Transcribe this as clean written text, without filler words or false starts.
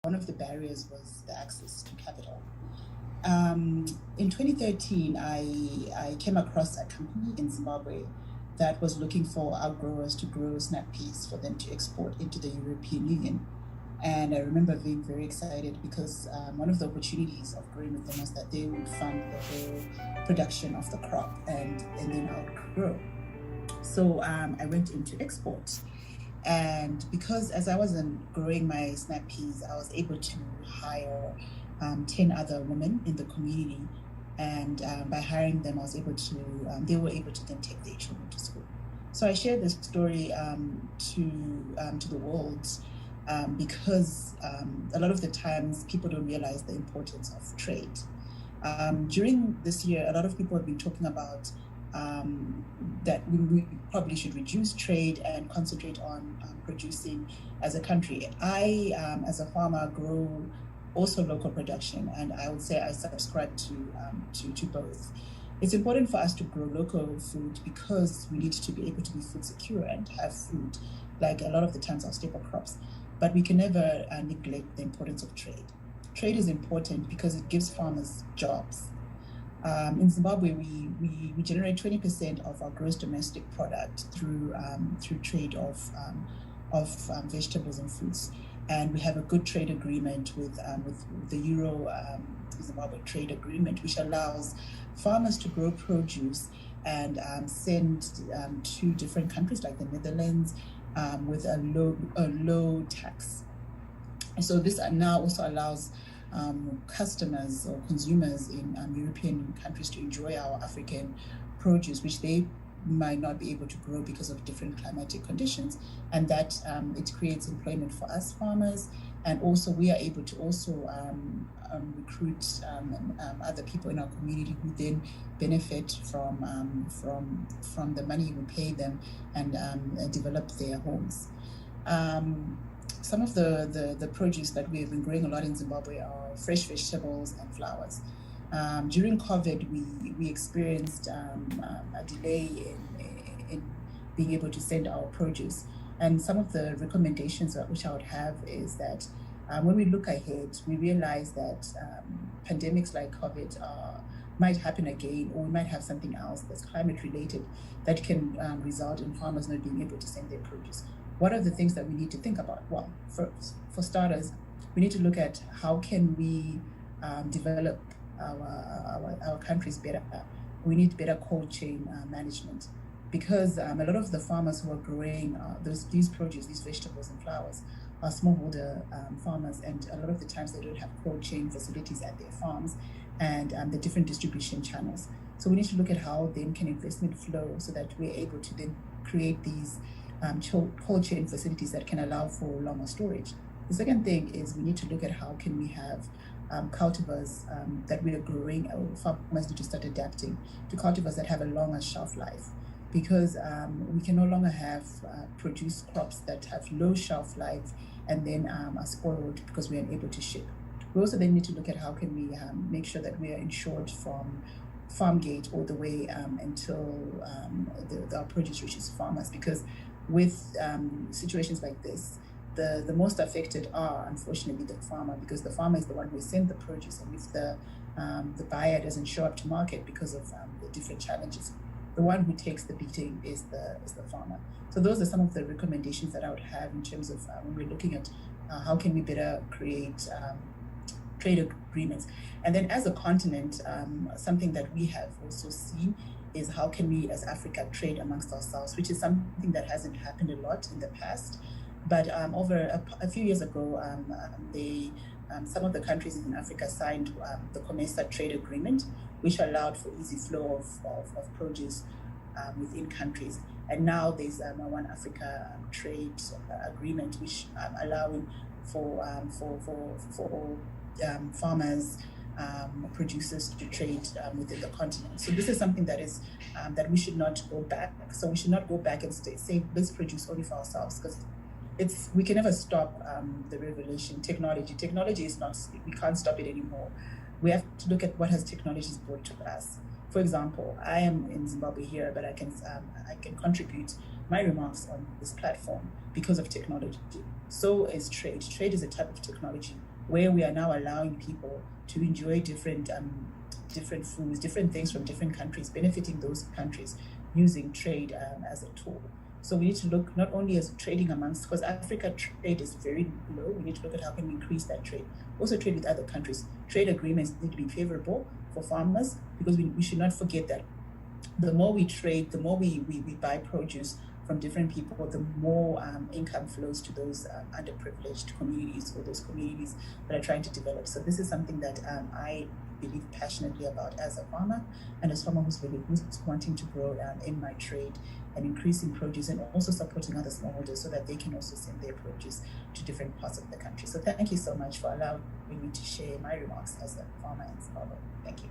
one of the barriers was the access to capital. In 2013, I came across a company in Zimbabwe that was looking for our growers to grow snap peas for them to export into the European Union. And I remember being very excited because one of the opportunities of growing with them was that they would fund the whole production of the crop and then I would grow. So I went into export. And because as I wasn't growing my snap peas, I was able to hire 10 other women in the community. And by hiring them, I was able to, they were able to then take their children to school. So I shared this story to the world because a lot of the times people don't realize the importance of trade. During this year, a lot of people have been talking about that we probably should reduce trade and concentrate on producing as a country. I, as a farmer, grow also local production, and I would say I subscribe to both. It's important for us to grow local food because we need to be able to be food secure and have food, like a lot of the times our staple crops. But we can never neglect the importance of trade. Trade is important because it gives farmers jobs. In Zimbabwe, we generate 20% of our gross domestic product through trade of vegetables and fruits, and we have a good trade agreement with the Euro Zimbabwe trade agreement, which allows farmers to grow produce and send to different countries like the Netherlands with a low tax. So this now also allows customers or consumers in European countries to enjoy our African produce, which they might not be able to grow because of different climatic conditions, and that it creates employment for us farmers, and also we are able to also recruit other people in our community who then benefit from the money we pay them and develop their homes. Some of the produce that we have been growing a lot in Zimbabwe are fresh vegetables and flowers. During COVID, we experienced a delay in being able to send our produce. And some of the recommendations which I would have is that when we look ahead, we realize that pandemics like COVID might happen again, or we might have something else that's climate related that can result in farmers not being able to send their produce. What are the things that we need to think about? Well, for starters, we need to look at how can we develop our countries better. We need better cold chain management, because a lot of the farmers who are growing these produce, these vegetables and flowers, are smallholder farmers, and a lot of the times they don't have cold chain facilities at their farms and the different distribution channels. So we need to look at how then can investment flow so that we're able to then create these cold chain facilities that can allow for longer storage. The second thing is we need to look at how can we have cultivars that we are growing, or farmers need to start adapting to cultivars that have a longer shelf life, because we can no longer have produce crops that have low shelf life and then are spoiled because we are unable to ship. We also then need to look at how can we make sure that we are insured from farm gate all the way until our produce reaches farmers, because with situations like this, the most affected are unfortunately the farmer, because the farmer is the one who sent the produce, and if the buyer doesn't show up to market because of the different challenges, the one who takes the beating is the farmer. So those are some of the recommendations that I would have in terms of when we're looking at how can we better create trade agreements. And then as a continent, something that we have also seen is how can we as Africa trade amongst ourselves, which is something that hasn't happened a lot in the past. But over a few years ago, some of the countries in Africa signed the COMESA trade agreement, which allowed for easy flow of produce within countries. And now there's a One Africa trade agreement, which allowing for farmers, producers to trade within the continent. So this is something that is that we should not go back. So we should not go back and say let's produce only for ourselves, because we can never stop the revolution. Technology is not, we can't stop it anymore. We have to look at what has technologies brought to us. For example, I am in Zimbabwe here, but I can contribute my remarks on this platform because of technology. So is trade. Trade is a type of technology where we are now allowing people to enjoy different foods, different things from different countries, benefiting those countries using trade as a tool. So we need to look not only as trading amongst, because Africa trade is very low, we need to look at how can we increase that trade. Also trade with other countries. Trade agreements need to be favorable for farmers, because we should not forget that the more we trade, the more we buy produce from different people, the more income flows to those underprivileged communities, or those communities that are trying to develop. So this is something that I believe passionately about as a farmer, and as someone who's wanting to grow in my trade and increasing produce, and also supporting other smallholders so that they can also send their produce to different parts of the country. So thank you so much for allowing me to share my remarks as a farmer in Zimbabwe. Thank you.